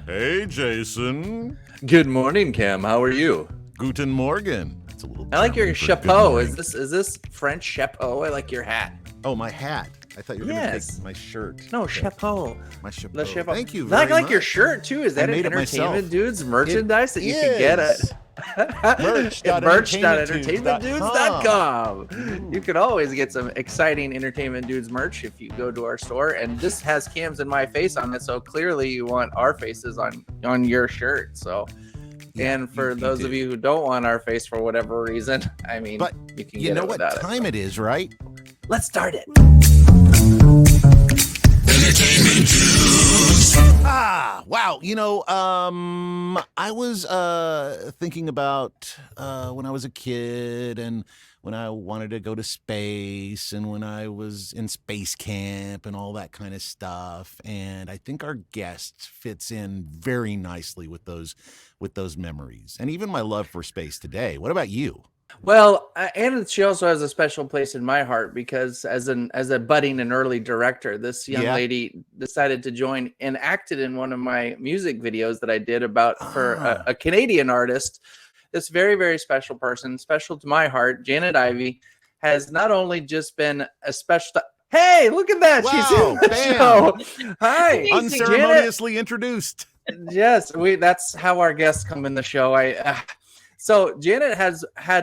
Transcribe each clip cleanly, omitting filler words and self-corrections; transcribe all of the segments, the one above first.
Hey, Jason. Good morning, Cam. How are you? Guten Morgen. It's a little. I like your German for good chapeau. morning. Is this French chapeau? I like your hat. Oh, my hat. I thought you were going to Yes. take my shirt. No, Okay. chapeau. My chapeau. The chapeau. Thank you I very like your much. shirt too. Is I that an made it myself. Entertainment Dudes merchandise that you can get is. at merch.entertainmentdudes.com? You can always get some exciting Entertainment Dudes merch if you go to our store. And this has Cam's and my face on it, so clearly you want our faces on your shirt. So. Yeah, And for you those do. of you who don't want our face for whatever reason, I mean, But you can you get know it what without time it is, right? Let's start it. Wow. I was thinking about when I was a kid and when I wanted to go to space and when I was in space camp and all that kind of stuff. And I think our guest fits in very nicely with those memories and even my love for space today. What about you? Well, and she also has a special place in my heart because as a budding and early director, this young Yeah. lady decided to join and acted in one of my music videos that I did about for a Canadian artist. This very, very special person, special to my heart, Janet Ivey, has not only just been a special. Hey, look at that! She's Wow, in the bam. show. Hi, Janet. Unceremoniously introduced. Yes, that's how our guests come in the show. So Janet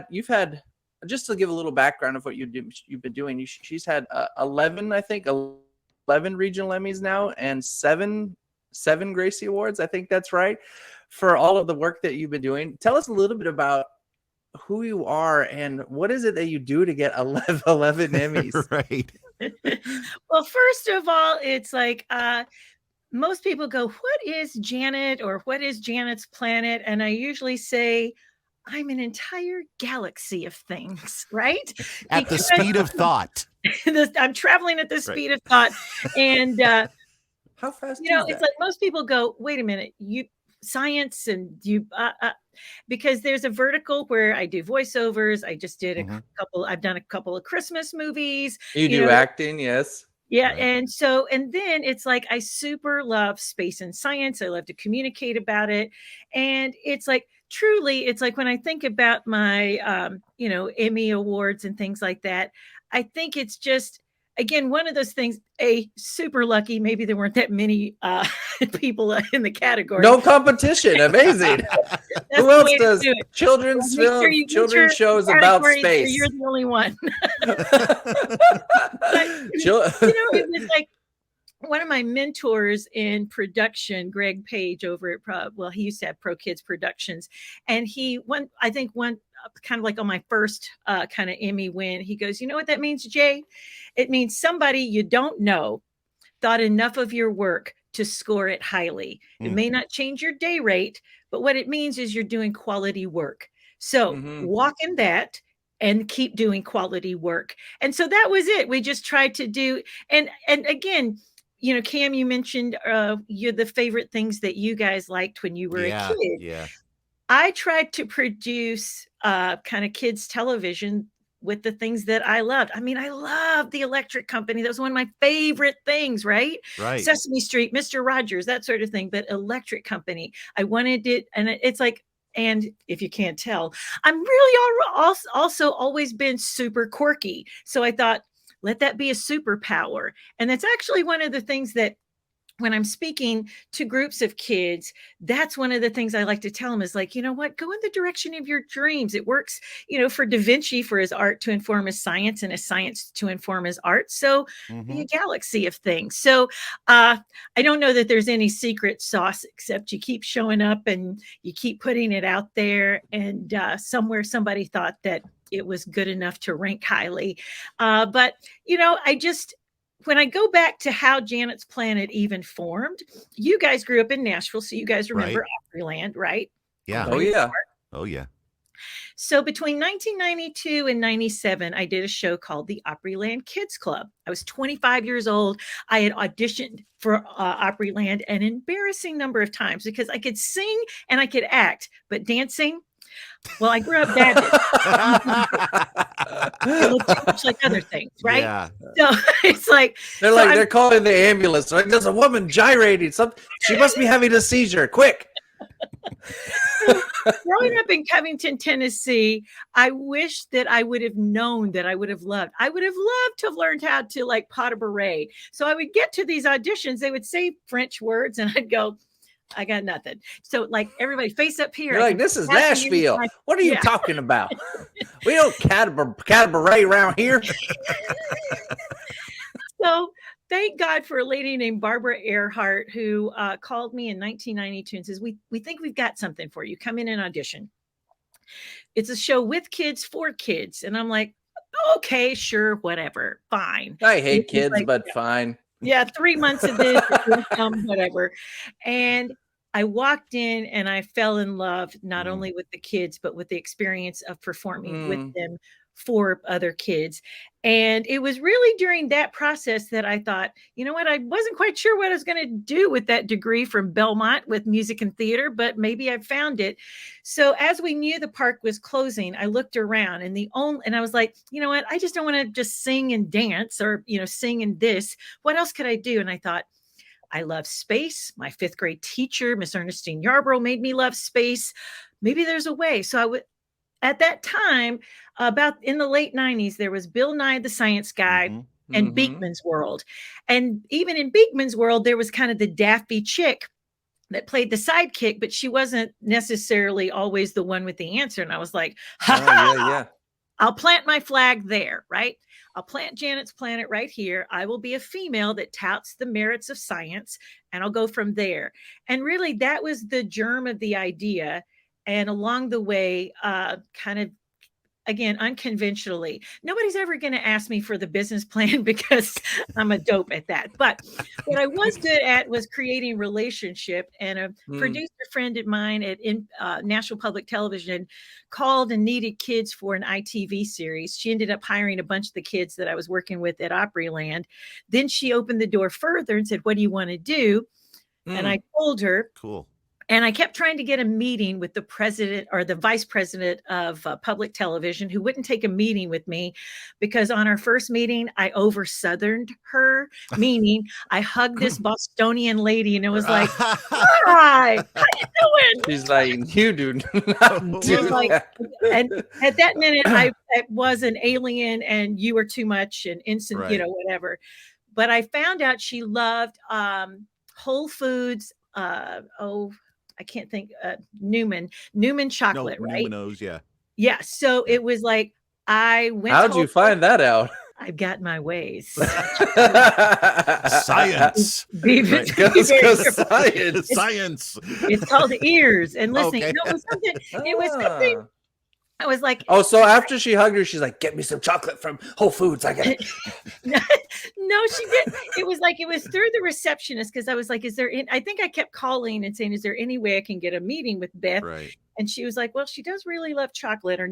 you've had, just to give a little background of what you've been doing. She's had 11 regional Emmys now and seven Gracie Awards. I think that's right, for all of the work that you've been doing. Tell us a little bit about who you are and what is it that you do to get 11 Emmys. Right. Well, first of all, it's like most people go, what is Janet or what is Janet's planet? And I usually say, I'm an entire galaxy of things, right? At the speed of thought. I'm traveling at the speed of thought. And, how fast it's like most people go, wait a minute, science and because there's a vertical where I do voiceovers. I just did I've done a couple of Christmas movies. You do acting, yes. Yeah. Right. And then it's like, I super love space and science. I love to communicate about it. And it's like, truly, it's like when I think about my, Emmy awards and things like that, I think it's just, again, one of those things, super lucky. Maybe there weren't that many people in the category. No competition. Amazing. Who else does children's shows about space? You're the only one. It's like one of my mentors in production, Greg Page over at he used to have Pro Kids Productions, and he won kind of like on my first kind of Emmy win. He goes, you know what that means, Jay? It means somebody you don't know thought enough of your work to score it highly. It may not change your day rate, but what it means is you're doing quality work. So walk in that and keep doing quality work. And so that was it. We just tried to do, and again, Cam, you mentioned you're the favorite things that you guys liked when you were a kid. Yeah. I tried to produce kind of kids television with the things that I loved. I mean, I love the Electric Company. That was one of my favorite things, right? Right. Sesame Street, Mr. Rogers, that sort of thing. But Electric Company, I wanted it. And it's like, and if you can't tell, I'm really also always been super quirky. So I thought, let that be a superpower. And that's actually one of the things that when I'm speaking to groups of kids, that's one of the things I like to tell them is like, you know what, go in the direction of your dreams. It works, for Da Vinci, for his art to inform his science and his science to inform his art. So be a galaxy of things. So I don't know that there's any secret sauce, except you keep showing up and you keep putting it out there. And somewhere somebody thought that it was good enough to rank highly. But, when I go back to how Janet's Planet even formed, you guys grew up in Nashville, so you guys remember Opryland, right? Yeah. Oh, yeah. So between 1992 and 97, I did a show called the Opryland Kids Club. I was 25 years old. I had auditioned for Opryland an embarrassing number of times because I could sing and I could act, but dancing, Well, I grew up Baptist. It looked too much like other things, right? Yeah. So it's like they're calling the ambulance. Like, there's a woman gyrating. She must be having a seizure. Quick. Growing up in Covington, Tennessee, I wish that I would have known that I would have loved to have learned how to like pot a beret. So I would get to these auditions, they would say French words and I'd go, I got nothing. So like everybody face up here. You're like, this is Nashville. What are you talking about? We don't cabaret around here. So thank God for a lady named Barbara Earhart who called me in 1992 and says, we think we've got something for you. Come in and audition. It's a show with kids for kids. And I'm like, okay, sure, whatever, fine. I hate kids, like, but fine. Yeah, 3 months of this, whatever. And I walked in and I fell in love, not only with the kids, but with the experience of performing with them for other kids. And it was really during that process that I thought, you know what, I wasn't quite sure what I was going to do with that degree from Belmont with music and theater, but maybe I found it. So as we knew the park was closing, I looked around and I was like, you know what, I just don't want to just sing and dance or, sing in this. What else could I do? And I thought, I love space. My 5th grade teacher, Miss Ernestine Yarbrough, made me love space. Maybe there's a way. So at that time, about in the late 90s, there was Bill Nye the Science Guy and Beekman's World. And even in Beekman's World, there was kind of the daffy chick that played the sidekick, but she wasn't necessarily always the one with the answer. And I was like, yeah. I'll plant my flag there, right? I'll plant Janet's planet right here. I will be a female that touts the merits of science, and I'll go from there. And really, that was the germ of the idea. And along the way, kind of, again, unconventionally, nobody's ever going to ask me for the business plan because I'm a dope at that. But what I was good at was creating relationship. And a producer friend of mine at Nashville Public Television called and needed kids for an ITV series. She ended up hiring a bunch of the kids that I was working with at Opryland. Then she opened the door further and said, what do you want to do? And I told her. Cool. And I kept trying to get a meeting with the president or the vice president of public television who wouldn't take a meeting with me because on our first meeting, I over Southerned her, meaning I hugged this Bostonian lady and it was like, hi, how you doing? She's like, you do not do that. And at that minute, I was an alien and you were too much and instant, whatever. But I found out she loved Whole Foods. I can't think, Newman chocolate, right? Newman-O's, yeah. Yeah. So it was like, I went. How'd you find that out? I've got my ways. Science. Science. It's called ears. And listening. Okay. It was something. I was like, oh, so after she hugged her, she's like, get me some chocolate from Whole Foods. I got it. No, she didn't. It was through the receptionist because I was like, I think I kept calling and saying, is there any way I can get a meeting with Beth? Right. And she was like, well, she does really love chocolate or,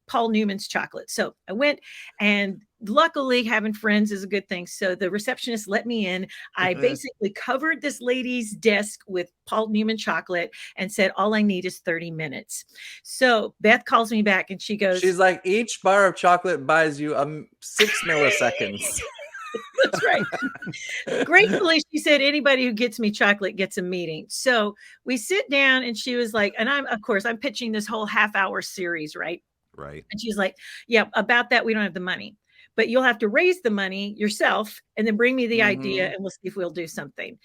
Paul Newman's chocolate. So I went, and luckily having friends is a good thing. So the receptionist let me in. I basically covered this lady's desk with Paul Newman chocolate and said, all I need is 30 minutes. So Beth calls me back and she's like, each bar of chocolate buys you 6 milliseconds. That's right. Gratefully, she said, anybody who gets me chocolate gets a meeting. So we sit down and she was like, and I'm pitching this whole half-hour series, right? Right. And she's like, yeah, about that, we don't have the money, but you'll have to raise the money yourself and then bring me the idea and we'll see if we'll do something.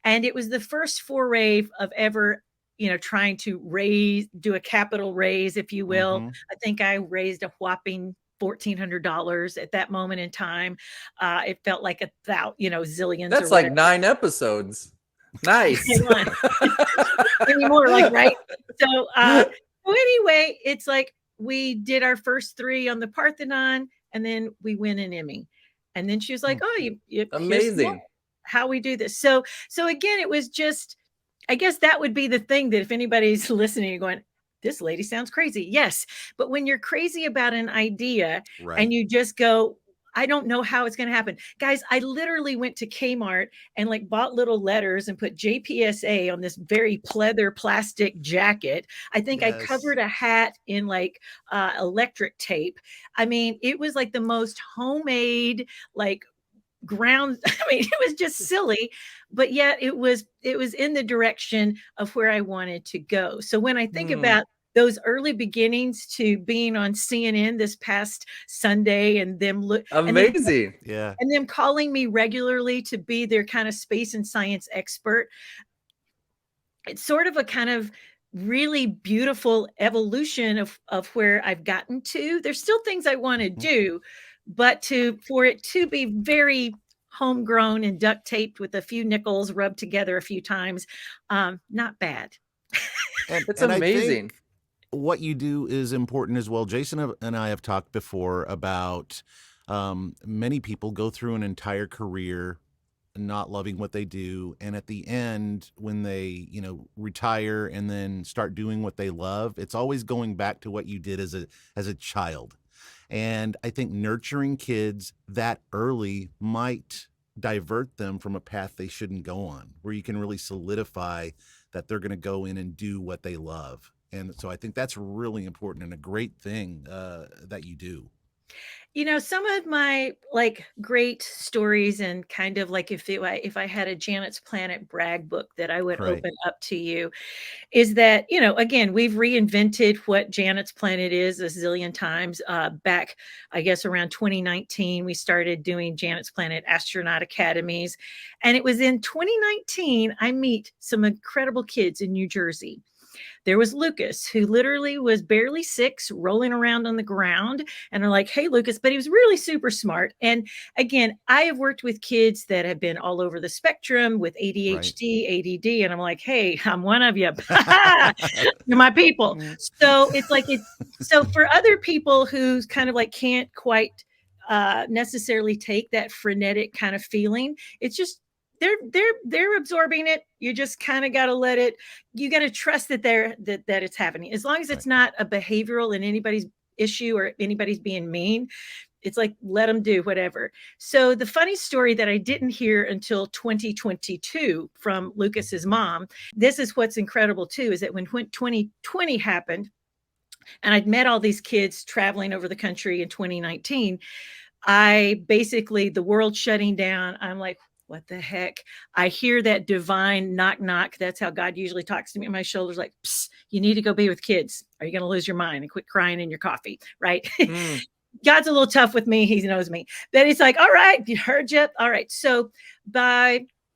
And it was the first foray of ever, trying to do a capital raise, if you will. I think I raised a whopping $1,400 at that moment in time. It felt like zillions. That's like 9 episodes. Nice. Anymore, like, right? So anyway, it's like we did our first 3 on the Parthenon, and then we win an Emmy. And then she was like, "Oh, you amazing! How we do this." So again, it was just, I guess that would be the thing that if anybody's listening and going, this lady sounds crazy. Yes. But when you're crazy about an idea and you just go, I don't know how it's going to happen. Guys, I literally went to Kmart and like bought little letters and put JPSA on this very pleather plastic jacket. I think I Yes. covered a hat in like electric tape. I mean, it was like the most homemade, like ground. I mean, it was just silly, but yet it was in the direction of where I wanted to go. So when I think Hmm. about those early beginnings to being on CNN this past Sunday and them look Amazing. Yeah. and them calling me regularly to be their kind of space and science expert, it's sort of a kind of really beautiful evolution of where I've gotten to. There's still things I want to Mhm. do, but for it to be very homegrown and duct taped with a few nickels rubbed together a few times, not bad. It's And I think amazing. what you do is important as well. Jason and I have talked before about many people go through an entire career not loving what they do, and at the end, when they retire and then start doing what they love, it's always going back to what you did as a child. And I think nurturing kids that early might divert them from a path they shouldn't go on, where you can really solidify that they're going to go in and do what they love. And so I think that's really important and a great thing that you do. Some of my like great stories and kind of like if I had a Janet's Planet brag book that I would Right. open up to you, is that, again, we've reinvented what Janet's Planet is a zillion times. Back, I guess, around 2019, we started doing Janet's Planet Astronaut Academies. And it was in 2019, I meet some incredible kids in New Jersey. There was Lucas, who literally was barely 6, rolling around on the ground. And are like, hey, Lucas, but he was really super smart. And again, I have worked with kids that have been all over the spectrum with Right. ADHD, ADD. And I'm like, hey, I'm one of you. You're my people. So it's like, so for other people who kind of like can't quite necessarily take that frenetic kind of feeling, it's just, they're absorbing it. You just kind of got to let it, you got to trust that that it's happening, as long as Right. it's not a behavioral and anybody's issue or anybody's being mean. It's like, let them do whatever. So the funny story that I didn't hear until 2022 from Lucas's mom, this is what's incredible too, is that when 2020 happened and I'd met all these kids traveling over the country in 2019, I basically, the world shutting down, I'm like, what the heck? I hear that divine knock, knock. That's how God usually talks to me on my shoulders, like, psst, you need to go be with kids. Are you going to lose your mind and quit crying in your coffee? Right. Mm. God's a little tough with me. He knows me. Then he's like, all right, you heard you. All right. So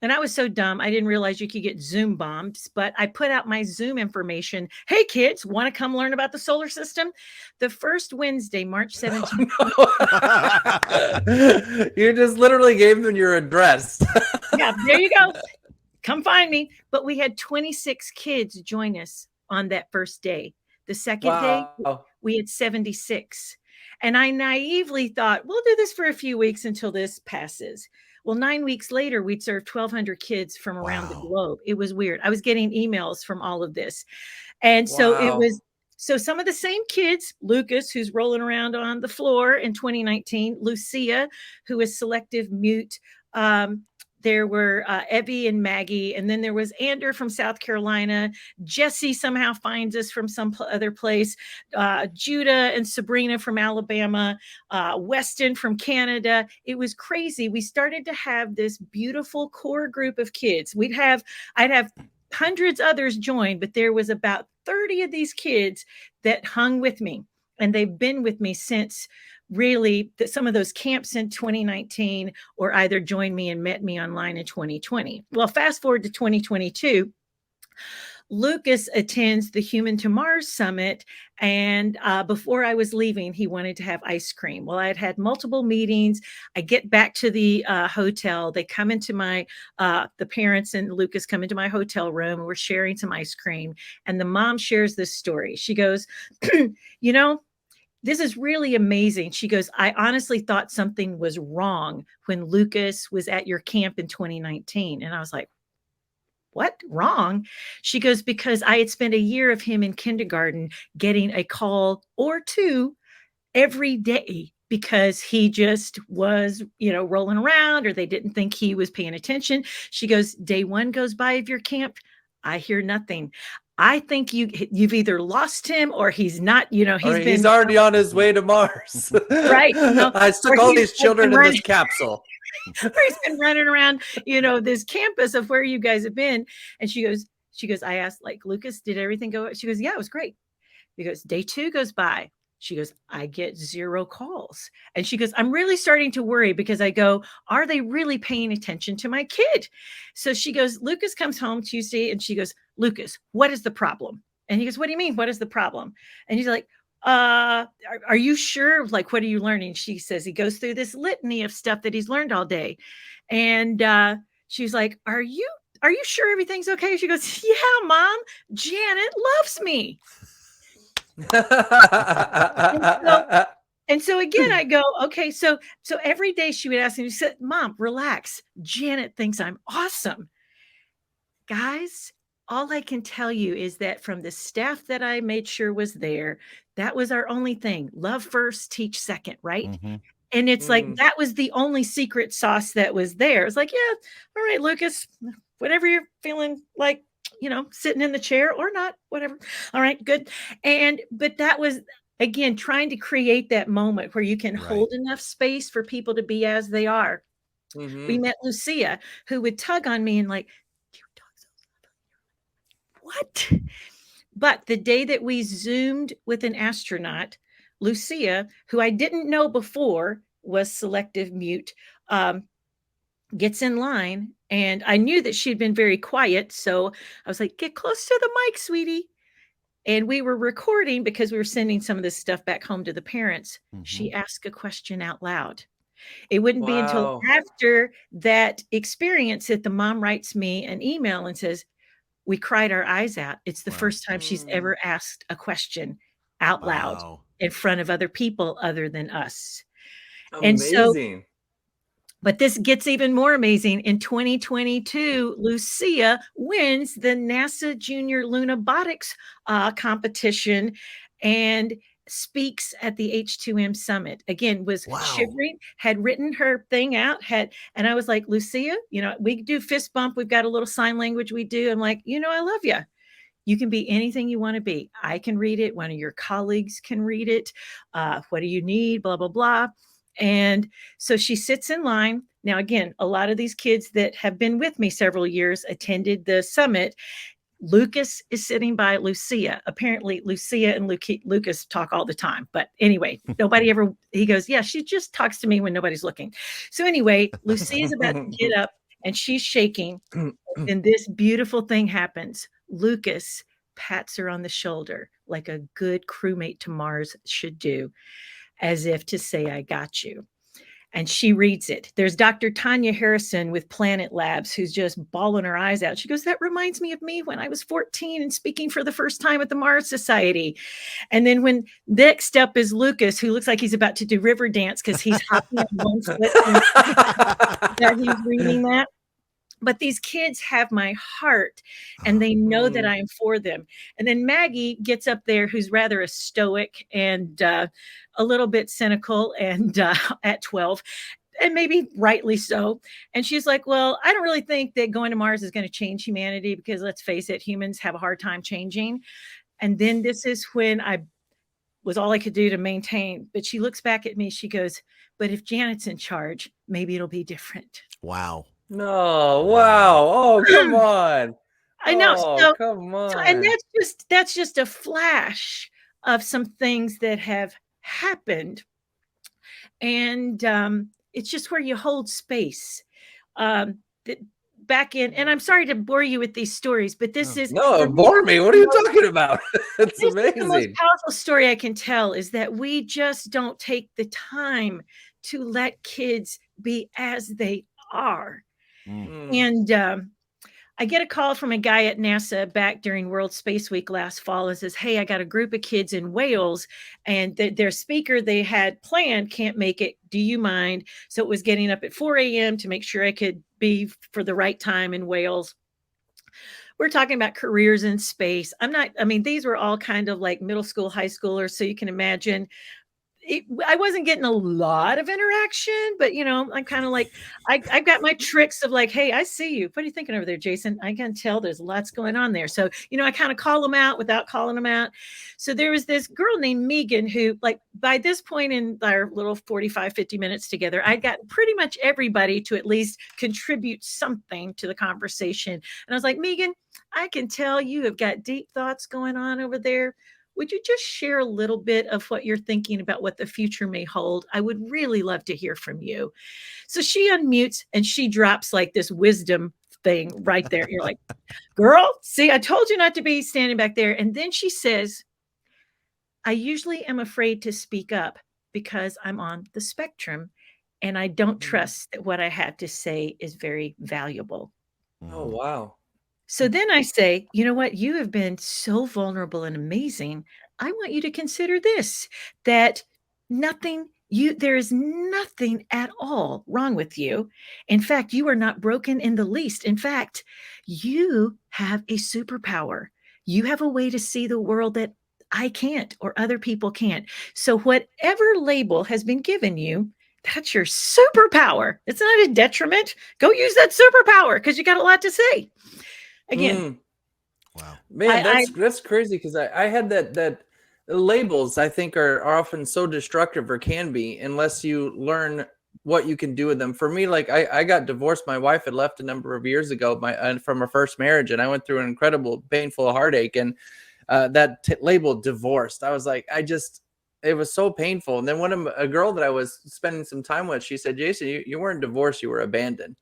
and I was so dumb. I didn't realize you could get Zoom bombs, but I put out my Zoom information. Hey, kids, want to come learn about the solar system? The first Wednesday, March 17th. Oh, no. You just literally gave them your address. Yeah, there you go. Come find me. But we had 26 kids join us on that first day. The second day, Wow. we had 76. And I naively thought, we'll do this for a few weeks until this passes. Well, 9 weeks later, we'd served 1,200 kids from around the Wow. globe. It was weird. I was getting emails from all of this. And Wow. so some of the same kids, Lucas, who's rolling around on the floor in 2019, Lucia, who is selective mute. There were Evie and Maggie, and then there was Ander from South Carolina. Jesse somehow finds us from some other place. Judah and Sabrina from Alabama. Weston from Canada. It was crazy. We started to have this beautiful core group of kids. I'd have hundreds others join, but there was about 30 of these kids that hung with me, and they've been with me since. Really, some of those camps in 2019, or either joined me and met me online in 2020. Well, fast forward to 2022, Lucas attends the Human to Mars Summit. And before I was leaving, he wanted to have ice cream. Well, I had multiple meetings. I get back to the hotel. They come into the parents and Lucas come into my hotel room. And we're sharing some ice cream. And the mom shares this story. She goes, this is really amazing. She goes, I honestly thought something was wrong when Lucas was at your camp in 2019. And I was like, what wrong? She goes, because I had spent a year of him in kindergarten getting a call or two every day because he just was, rolling around, or they didn't think he was paying attention. She goes, day 1 goes by of your camp, I hear nothing. I think you've either lost him, or he's not, He's already on his way to Mars. Right. I stuck all these children in this capsule. Or he's been running around, this campus of where you guys have been. And she goes, I asked, like, Lucas, did everything go? She goes, yeah, it was great. He goes, day 2 goes by. She goes, I get 0 calls. And she goes, I'm really starting to worry, because I go, are they really paying attention to my kid? So she goes, Lucas comes home Tuesday, and she goes, Lucas, what is the problem? And he goes, what do you mean? What is the problem? And he's like, are you sure? Like, what are you learning? She says he goes through this litany of stuff that he's learned all day. And she's like, Are you sure everything's okay? She goes, yeah, Mom, Janet loves me. And so again, I go, okay, so every day she would ask me, she said, Mom, relax. Janet thinks I'm awesome. Guys, all I can tell you is that from the staff that I made sure was there, that was our only thing. Love first, teach second, right? Mm-hmm. And it's like, that was the only secret sauce that was there. It's like, yeah, all right, Lucas, whatever you're feeling like, sitting in the chair or not, whatever. All right, good. But that was, again, trying to create that moment where you can hold enough space for people to be as they are. Mm-hmm. We met Lucia, who would tug on me and like, what? But the day that we Zoomed with an astronaut, Lucia, who I didn't know before was selective mute, gets in line, and I knew that she'd been very quiet. So I was like, get close to the mic, sweetie. And we were recording because we were sending some of this stuff back home to the parents. Mm-hmm. She asked a question out loud. It wouldn't be until after that experience that the mom writes me an email and says, we cried our eyes out. It's the first time she's ever asked a question out loud in front of other people other than us. Amazing. And so, but this gets even more amazing. In 2022, Lucia wins the NASA Junior Lunabotics competition and speaks at the H2M Summit. Again, was shivering, had written her thing out, and I was like, Lucia, we do fist bump. We've got a little sign language we do. I'm like, I love you. You can be anything you want to be. I can read it. One of your colleagues can read it. What do you need? Blah, blah, blah. And so she sits in line. Now, again, a lot of these kids that have been with me several years attended the summit. Lucas is sitting by Lucia. Apparently, Lucia and Lucas talk all the time. But anyway, he goes, yeah, she just talks to me when nobody's looking. So anyway, Lucia's about to get up and she's shaking. And this beautiful thing happens. Lucas pats her on the shoulder like a good crewmate to Mars should do, as if to say, I got you. And she reads it. There's Dr. Tanya Harrison with Planet Labs, who's just bawling her eyes out. She goes, that reminds me of me when I was 14 and speaking for the first time at the Mars Society. And then when next up is Lucas, who looks like he's about to do river dance because he's hopping on one foot that he's reading that. But these kids have my heart, and they know that I am for them. And then Maggie gets up there, who's rather a stoic and a little bit cynical, and at 12, and maybe rightly so. And she's like, well, I don't really think that going to Mars is going to change humanity, because let's face it, humans have a hard time changing. And then this is when I was all I could do to maintain. But she looks back at me. She goes, but if Janet's in charge, maybe it'll be different. Wow. No, wow. Oh, come on. I know. Oh, come on. And that's just a flash of some things that have happened. And it's just where you hold space. Back in, and I'm sorry to bore you with these stories, but this is bore me. What are you talking about? It's amazing. The most powerful story I can tell is that we just don't take the time to let kids be as they are. And I get a call from a guy at NASA back during World Space Week last fall and says, hey, I got a group of kids in Wales, and their speaker they had planned can't make it. Do you mind? So it was getting up at 4 a.m. to make sure I could be for the right time in Wales. We're talking about careers in space. These were all kind of like middle school, high schoolers. So you can imagine I wasn't getting a lot of interaction, but I'm kind of like, I've got my tricks of like, hey, I see you. What are you thinking over there, Jason? I can tell there's lots going on there. So, I kind of call them out without calling them out. So there was this girl named Megan who, like, by this point in our little 45, 50 minutes together, I'd gotten pretty much everybody to at least contribute something to the conversation. And I was like, Megan, I can tell you have got deep thoughts going on over there. Would you just share a little bit of what you're thinking about what the future may hold? I would really love to hear from you. So she unmutes and she drops like this wisdom thing right there. You're like, girl, see, I told you not to be standing back there. And then she says, I usually am afraid to speak up because I'm on the spectrum and I don't trust that what I have to say is very valuable. Oh, wow. So then I say, you know what? You have been so vulnerable and amazing. I want you to consider this, that there is nothing at all wrong with you. In fact, you are not broken in the least. In fact, you have a superpower. You have a way to see the world that I can't or other people can't. So whatever label has been given you, that's your superpower. It's not a detriment. Go use that superpower because you got a lot to say. Again, wow, man, that's crazy because I had that labels I think are often so destructive or can be unless you learn what you can do with them. For me, like I got divorced. My wife had left a number of years ago, from her first marriage, and I went through an incredible, painful heartache. And that label divorced, I was like, it was so painful. And then a girl that I was spending some time with, she said, Jason, you weren't divorced, you were abandoned.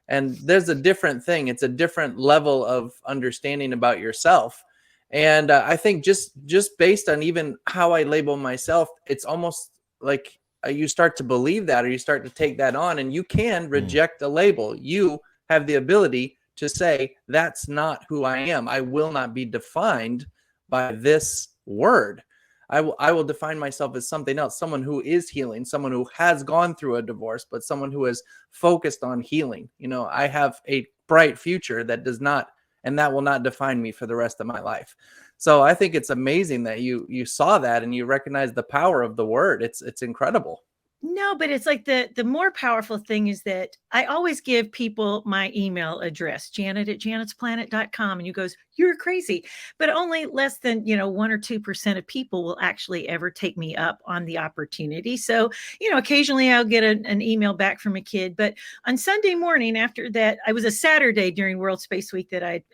And there's a different thing. It's a different level of understanding about yourself. And I think just based on even how I label myself, it's almost like you start to believe that, or you start to take that on, and you can reject a label. You have the ability to say, that's not who I am. I will not be defined by this word. I will define myself as something else, someone who is healing, someone who has gone through a divorce, but someone who is focused on healing. I have a bright future that does not, and that will not define me for the rest of my life. So I think it's amazing that you saw that and you recognize the power of the word. It's incredible. No, but it's like the more powerful thing is that I always give people my email address, janet@janetsplanet.com. And you goes, you're crazy. But only less than, 1 or 2% of people will actually ever take me up on the opportunity. So, occasionally I'll get an email back from a kid. But on Sunday morning after that, I was a Saturday during World Space Week that I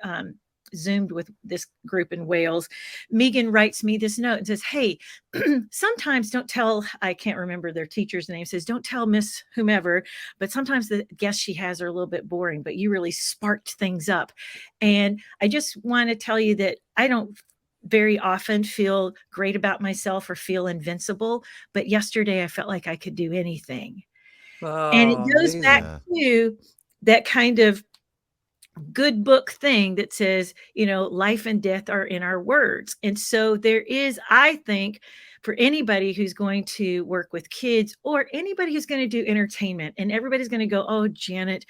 Zoomed with this group in Wales. Megan writes me this note and says, hey, sometimes don't tell, I can't remember their teacher's name, says, don't tell Miss whomever, but sometimes the guests she has are a little bit boring, but you really sparked things up. And I just want to tell you that I don't very often feel great about myself or feel invincible, but yesterday I felt like I could do anything. And it goes back to that kind of good book thing that says, life and death are in our words. And so there is, I think, for anybody who's going to work with kids or anybody who's going to do entertainment, and everybody's going to go, oh, Janet,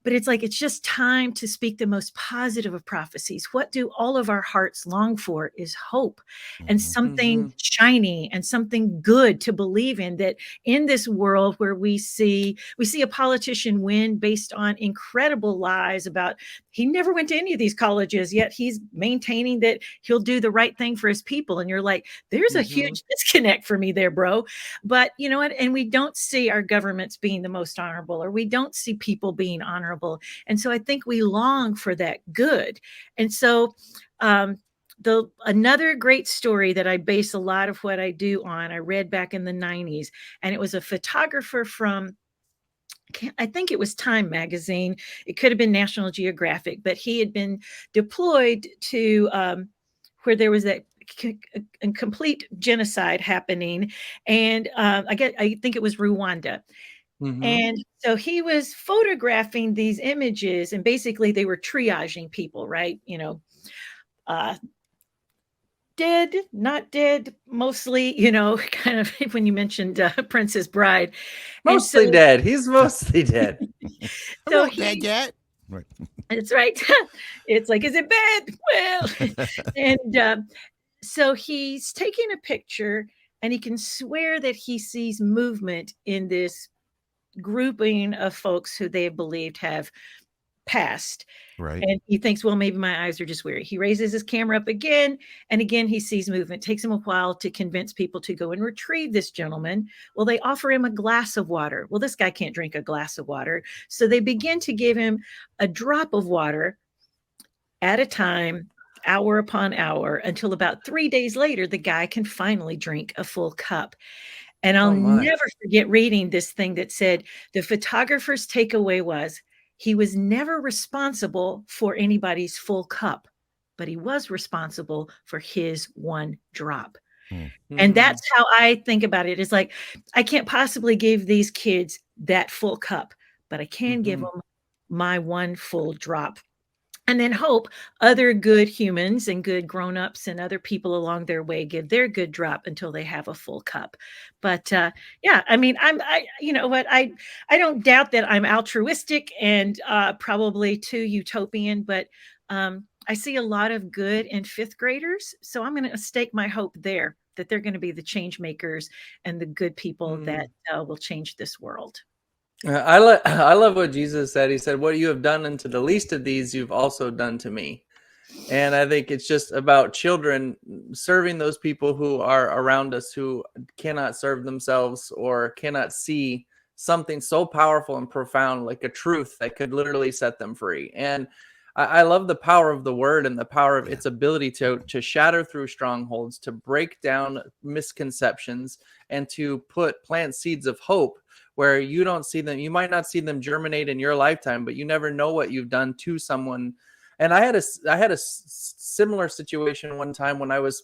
but it's like, it's just time to speak the most positive of prophecies. What do all of our hearts long for is hope and something shiny and something good to believe in, that in this world where we see a politician win based on incredible lies about he never went to any of these colleges, yet he's maintaining that he'll do the right thing for his people. And you're like, there's a huge disconnect for me there, bro. But you know what? And we don't see our governments being the most honorable, or we don't see people being honorable. And so I think we long for that good. And so another great story that I base a lot of what I do on, I read back in the 90s, and it was a photographer from, I think it was Time magazine. It could have been National Geographic, but he had been deployed to where there was a complete genocide happening. And I think it was Rwanda. And so he was photographing these images, and basically they were triaging people, right? Dead, not dead, mostly, kind of when you mentioned Princess Bride. Mostly dead. He's mostly dead. So not dead yet. Right. That's right. It's like, is it bad? Well, and so he's taking a picture and he can swear that he sees movement in this grouping of folks who they believed have passed. Right. And he thinks, well, maybe my eyes are just weary. He raises his camera up again, and again, he sees movement. It takes him a while to convince people to go and retrieve this gentleman. Well, they offer him a glass of water. Well, this guy can't drink a glass of water. So they begin to give him a drop of water at a time, hour upon hour, until about 3 days later, the guy can finally drink a full cup. And I'll never forget reading this thing that said the photographer's takeaway was he was never responsible for anybody's full cup, but he was responsible for his one drop. And that's how I think about it. It's like, I can't possibly give these kids that full cup, but I can give them my one full drop. And then hope other good humans and good grown-ups and other people along their way give their good drop until they have a full cup. But yeah, I mean, you know what, I don't doubt that I'm altruistic and probably too utopian, but I see a lot of good in fifth graders. So I'm going to stake my hope there that they're going to be the change makers and the good people that will change this world. I love what Jesus said. He said, what you have done unto the least of these, you've also done to me. And I think it's just about children serving those people who are around us who cannot serve themselves or cannot see something so powerful and profound, like a truth that could literally set them free. And I love the power of the word and the power of its ability to shatter through strongholds, to break down misconceptions, and to plant seeds of hope where you don't see them. You might not see them germinate in your lifetime, but you never know what you've done to someone. And I had a similar situation one time when I was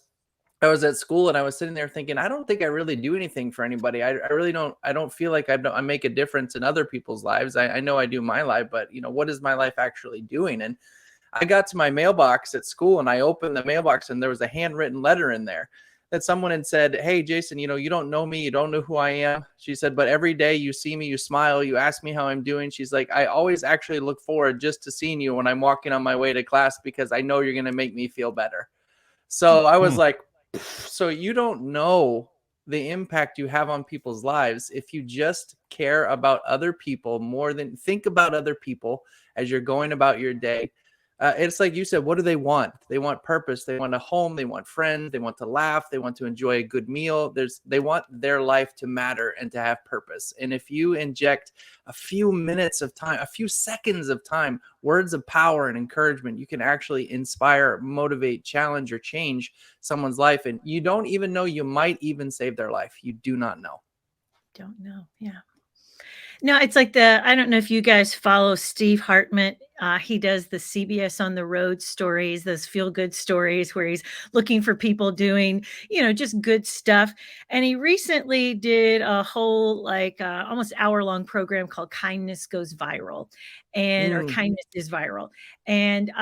at school, and I was sitting there thinking, I don't think I really do anything for anybody. I really don't. I don't feel like I make a difference in other people's lives. I know I do my life, but you know, what is my life actually doing? And I got to my mailbox at school, and I opened the mailbox, and there was a handwritten letter in there that someone had said, hey, Jason, you know, you don't know me. You don't know who I am. She said, but every day you see me, you smile, you ask me how I'm doing. She's like, I always actually look forward just to seeing you when I'm walking on my way to class, because I know you're going to make me feel better. So I was like, so you don't know the impact you have on people's lives if you just care about other people more than think about other people as you're going about your day. It's like you said, what do they want? They want purpose. They want a home. They want friends. They want to laugh. They want to enjoy a good meal. They want their life to matter and to have purpose. And if you inject a few minutes of time, a few seconds of time, words of power and encouragement, you can actually inspire, motivate, challenge, or change someone's life. And you don't even know, you might even save their life. You do not know. Don't know. Yeah. No, it's like I don't know if you guys follow Steve Hartman. He does the CBS on the Road stories, those feel good stories where he's looking for people doing, you know, just good stuff. And he recently did a whole almost hour-long program called Kindness Goes Viral, or Kindness is Viral. And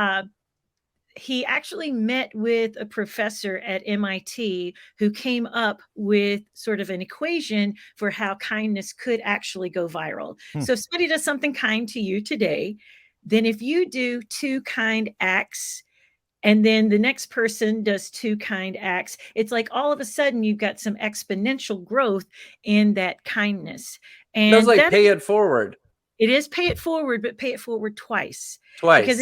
he actually met with a professor at MIT who came up with sort of an equation for how kindness could actually go viral. So if somebody does something kind to you today, then if you do 2 kind acts, and then the next person does 2 kind acts, it's like all of a sudden you've got some exponential growth in that kindness. And it was like pay it forward. It is pay it forward, but pay it forward twice. Because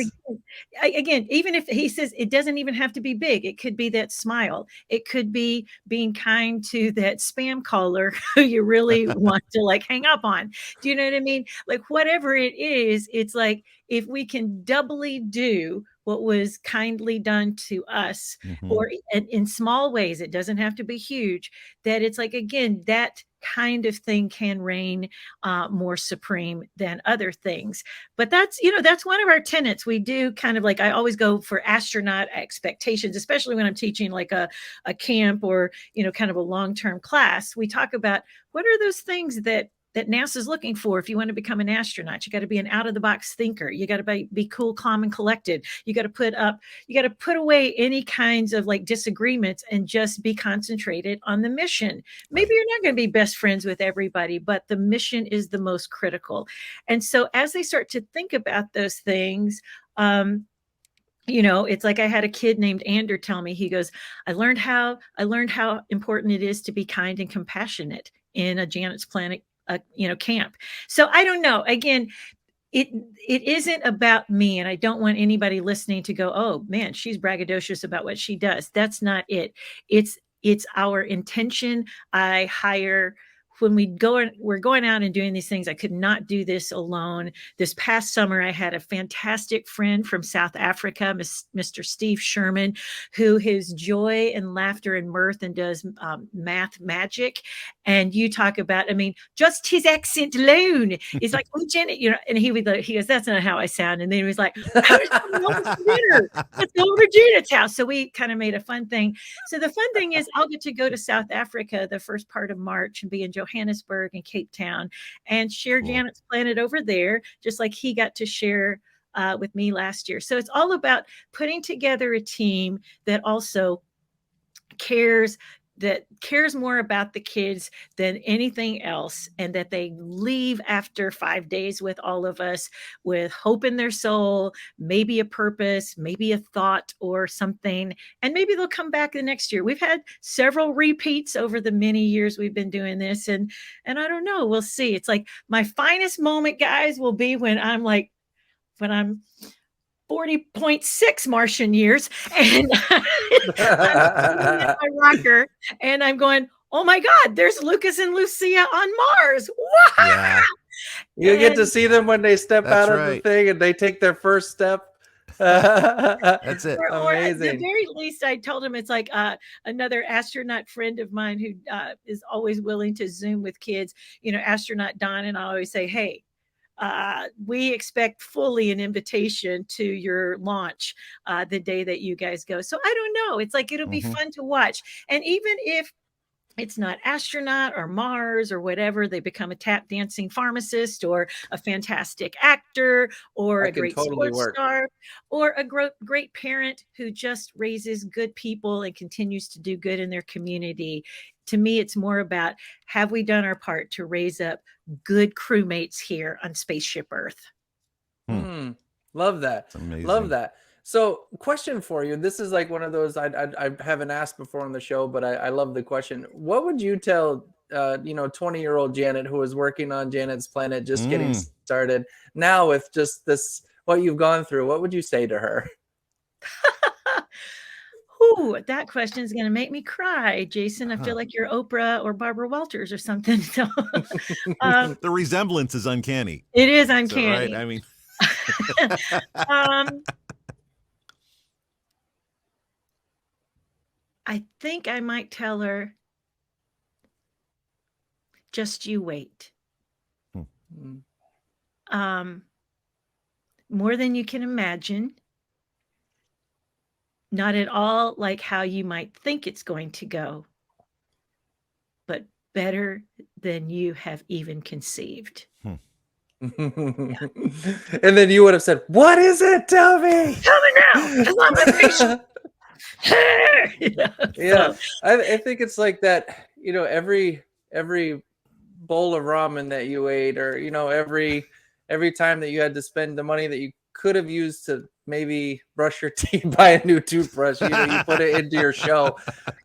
again, even if he says it doesn't even have to be big, it could be that smile. It could be being kind to that spam caller who you really want to hang up on. Do you know what I mean? Like whatever it is, it's like if we can doubly do what was kindly done to us, or in small ways, it doesn't have to be huge, that it's like, again, that kind of thing can reign more supreme than other things. But that's one of our tenets. We do kind of I always go for astronaut expectations, especially when I'm teaching a camp or, kind of a long-term class. We talk about what are those things that NASA's looking for if you want to become an astronaut. You got to be an out-of-the-box thinker. You got to be cool, calm, and collected. You got to put away any kinds of disagreements and just be concentrated on the mission. Maybe you're not going to be best friends with everybody, but the mission is the most critical. And so as they start to think about those things, you know, it's like I had a kid named Andrew tell me, he goes, I learned how important it is to be kind and compassionate in a Janet's Planet, you know, camp. So I don't know. Again, it it isn't about me, and I don't want anybody listening to go, oh man, she's braggadocious about what she does. That's not it. It's our intention. I hire when we're going out and doing these things. I could not do this alone. This past summer, I had a fantastic friend from South Africa, Mr. Steve Sherman, who his joy and laughter and mirth and does math magic. And you talk about, I mean, just his accent alone is like, oh, Janet, you know, and he goes, that's not how I sound. And then he was like, I was coming over for dinner. Let's go over to Janet's house. So we kind of made a fun thing. So the fun thing is I'll get to go to South Africa the first part of March and be in Johannesburg and Cape Town and share Cool. Janet's Planet over there, just like he got to share with me last year. So it's all about putting together a team that also cares more about the kids than anything else, and that they leave after 5 days with all of us with hope in their soul, maybe a purpose, maybe a thought or something, and maybe they'll come back the next year. We've had several repeats over the many years we've been doing this, and I don't know, we'll see. It's like my finest moment, guys, will be when I'm 40.6 Martian years, and I'm sitting in my rocker, and I'm going, oh my God, there's Lucas and Lucia on Mars. Wow! Yeah. You get to see them when they step That's out of the right. thing and they take their first step. That's it. Or at the Amazing. very least, I told him it's like another astronaut friend of mine who is always willing to Zoom with kids, you know, astronaut Don, and I always say, hey, we expect fully an invitation to your launch the day that you guys go. So I don't know. It's like it'll be fun to watch. And even if it's not astronaut or Mars or whatever, they become a tap dancing pharmacist or a fantastic actor or That a can great totally sports work. star or a great parent who just raises good people and continues to do good in their community. To me, it's more about, have we done our part to raise up good crewmates here on Spaceship Earth? Love that. It's amazing. Love that. So, question for you. This is like one of those I haven't asked before on the show, but I love the question. What would you tell 20-year-old Janet who was working on Janet's Planet, just getting started now with just this, what you've gone through? What would you say to her? Ooh, that question is going to make me cry, Jason. I feel like you're Oprah or Barbara Walters or something. So, The resemblance is uncanny. it is So, uncanny. right? I mean, I think I might tell her, just you wait. More than you can imagine. Not at all like how you might think it's going to go, but better than you have even conceived. And then you would have said, "What is it? Tell me. Tell me now, because I'm a patient." Yeah, I think it's like that. You know, every bowl of ramen that you ate, or every time that you had to spend the money that you could have used to maybe brush your teeth, buy a new toothbrush, you put it into your show.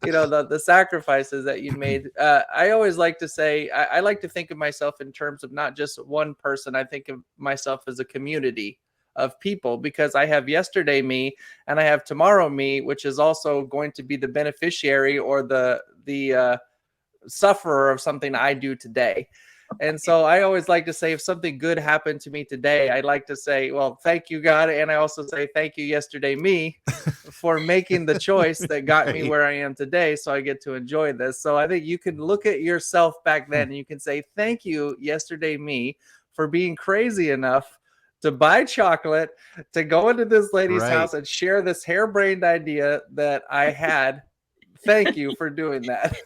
The sacrifices that you made. I always like to say, I like to think of myself in terms of not just one person. I think of myself as a community of people, because I have yesterday me and I have tomorrow me, which is also going to be the beneficiary or the sufferer of something I do today. And so I always like to say, if something good happened to me today, I'd like to say, well, thank you, God. And I also say, thank you, yesterday me, for making the choice that got me where I am today. So I get to enjoy this. So I think you can look at yourself back then and you can say, thank you, yesterday me, for being crazy enough to buy chocolate, to go into this lady's house and share this harebrained idea that I had. Thank you for doing that.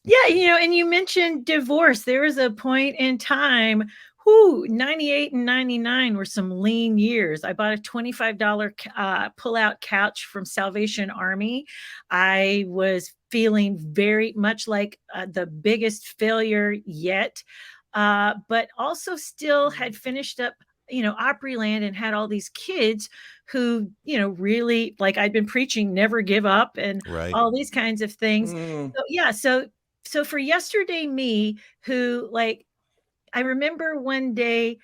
Yeah, and you mentioned divorce. There was a point in time, 98 and 99 were some lean years. I bought a $25 pull-out couch from Salvation Army. I was feeling very much like the biggest failure yet, but also still had finished up Opryland and had all these kids who, really, like I'd been preaching, never give up and Right. all these kinds of things. Mm. So, yeah. So for yesterday, me, who, like, I remember one day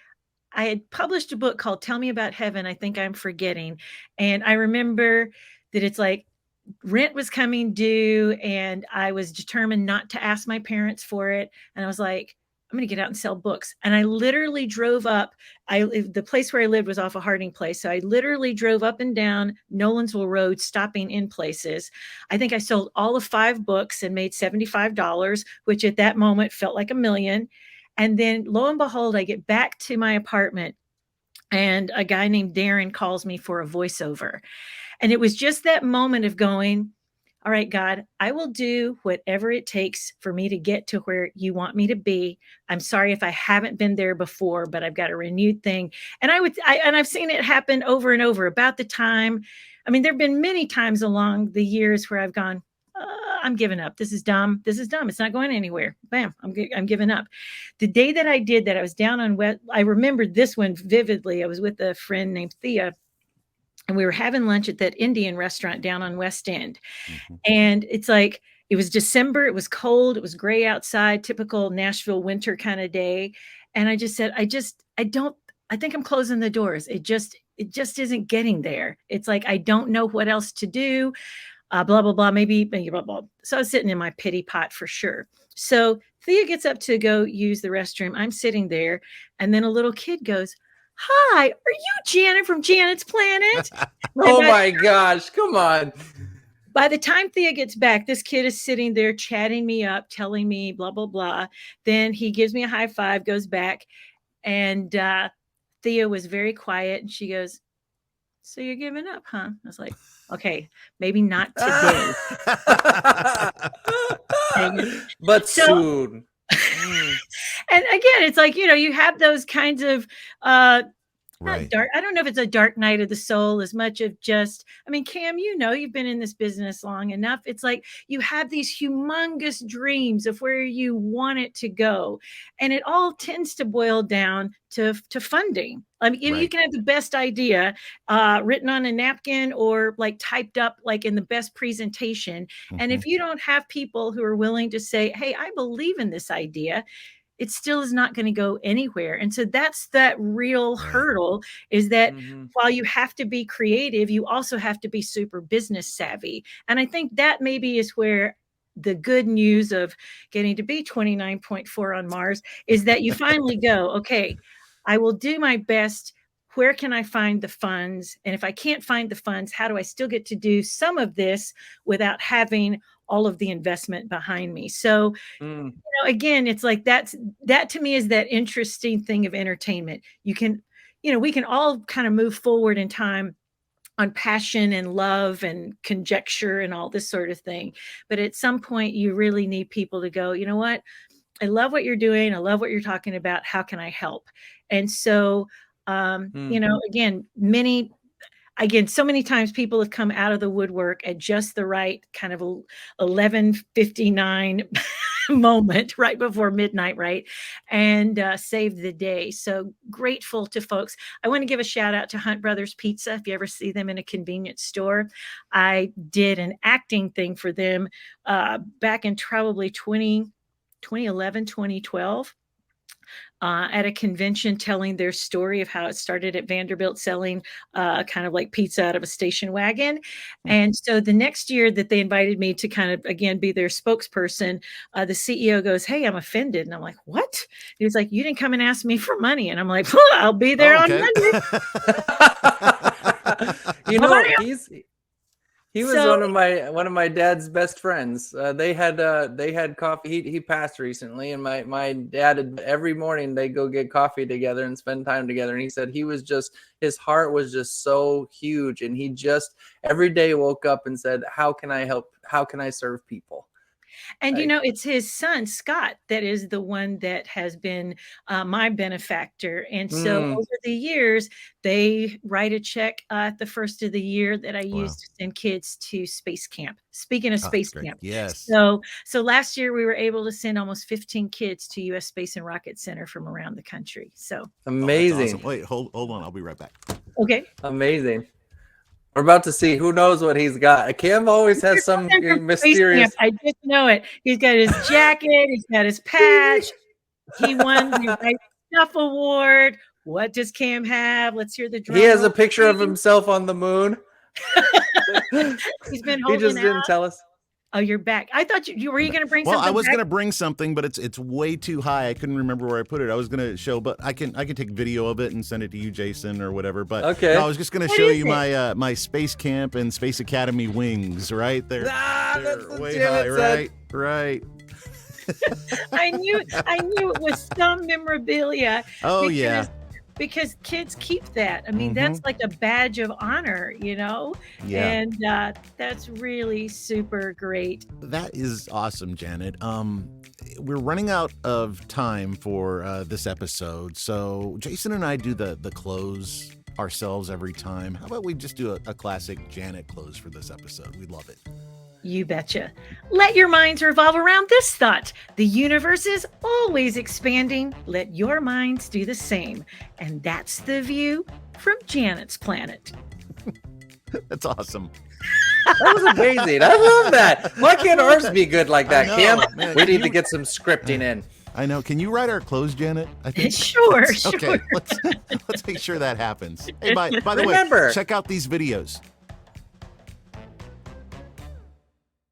I had published a book called Tell Me About Heaven. I think I'm forgetting. And I remember that it's like rent was coming due and I was determined not to ask my parents for it. And I was like, I'm going to get out and sell books. And I literally drove up. The place where I lived was off a Harding Place. So I literally drove up and down Nolensville Road, stopping in places. I think I sold all of 5 books and made $75, which at that moment felt like $1 million. And then lo and behold, I get back to my apartment and a guy named Darren calls me for a voiceover. And it was just that moment of going, all right, God, I will do whatever it takes for me to get to where you want me to be. I'm sorry if I haven't been there before, but I've got a renewed thing. And I've seen it happen over and over about the time. I mean, there've been many times along the years where I've gone, I'm giving up. This is dumb. This is dumb. It's not going anywhere. Bam. I'm giving up. The day that I did that, I was down on I remember this one vividly. I was with a friend named Thea, and we were having lunch at that Indian restaurant down on West End. Mhm. And it's like, it was December. It was cold. It was gray outside, typical Nashville winter kind of day. And I just said, I think I'm closing the doors. It just isn't getting there. It's like, I don't know what else to do. Blah, blah, blah, maybe, blah, blah. So I was sitting in my pity pot for sure. So Thea gets up to go use the restroom. I'm sitting there. And then a little kid goes, hi, are you Janet from Janet's Planet? Oh my gosh, come on. By the time Thea gets back, this kid is sitting there chatting me up, telling me blah, blah, blah. Then he gives me a high five, goes back. And Thea was very quiet. And she goes, so you're giving up, huh? I was like, okay, maybe not today. But So- soon. And again, it's like, you have those kinds of Right. dark. I don't know if it's a dark night of the soul as much of just, I mean, Cam, you've been in this business long enough. It's like you have these humongous dreams of where you want it to go. And it all tends to boil down to funding. I mean, you Right. can have the best idea written on a napkin or like typed up like in the best presentation. And Mhm. if you don't have people who are willing to say, hey, I believe in this idea, it still is not going to go anywhere. And so that's that real Right. hurdle, is that Mhm. while you have to be creative, you also have to be super business savvy. And I think that maybe is where the good news of getting to be 29.4 on Mars is that you finally go, okay, I will do my best. Where can I find the funds? And if I can't find the funds, how do I still get to do some of this without having all of the investment behind me? So Mm. again, it's like that to me is that interesting thing of entertainment. You can, we can all kind of move forward in time on passion and love and conjecture and all this sort of thing. But at some point, you really need people to go, you know what? I love what you're doing. I love what you're talking about. How can I help? And so, again, so many times people have come out of the woodwork at just the right kind of 11:59 moment right before midnight, right? And saved the day. So grateful to folks. I want to give a shout out to Hunt Brothers Pizza. If you ever see them in a convenience store, I did an acting thing for them back in probably 2011, 2012. At a convention, telling their story of how it started at Vanderbilt, selling kind of like pizza out of a station wagon. And so the next year that they invited me to kind of, again, be their spokesperson, the CEO goes, hey, I'm offended. And I'm like, what? He was like, you didn't come and ask me for money. And I'm like, well, I'll be there on Monday. You know, Bye-bye. he was So- one of my dad's best friends. They had coffee. He passed recently, and my dad, every morning they go get coffee together and spend time together. And he said his heart was just so huge, and he just every day woke up and said, how can I help? How can I serve people? And Right. it's his son Scott that is the one that has been my benefactor. And so Mm, over the years, they write a check at the first of the year that I use Wow. to send kids to space camp. Speaking of Oh, that's space great. camp, Yes. so last year we were able to send almost 15 kids to U.S. Space and Rocket Center from around the country. So Oh, that's awesome. amazing. Wait, hold on. I'll be right back. okay. Amazing. We're about to see who knows what he's got. Cam always has some From space mysterious. camp. I just know it. He's got his jacket. He's got his patch. He won the Right Stuff Award. What does Cam have? Let's hear the drum. He has a roll, picture of please. himself on the moon. He's been He holding just out. didn't tell us. Oh, you're back. I thought you were you going to bring Well, something I was back? gonna bring something, but it's way too high. I couldn't remember where I put it. I was gonna show, but I can take video of it and send it to you, Jason, or whatever. But Okay. no, I was just gonna What show is you it? my Space Camp and Space Academy wings. Right there, Ah, they're that's what way Janet high. said. Right. I knew it was some memorabilia. Oh because, yeah. Because kids keep that. I mean, that's like a badge of honor, Yeah. And that's really super great. That is awesome, Janet. We're running out of time for this episode, so Jason and I do the close ourselves every time. How about we just do a classic Janet close for this episode? We'd love it. You betcha. Let your minds revolve around this thought. The universe is always expanding. Let your minds do the same. And that's the view from Janet's planet. That's awesome. That was amazing. I love that. Why can't ours be good like that, I Cam? know, man. We need to get some scripting in. I know. Can you write our close, Janet? I think. Sure, Okay, sure. let's make sure that happens. Hey, by the way, Remember- check out these videos.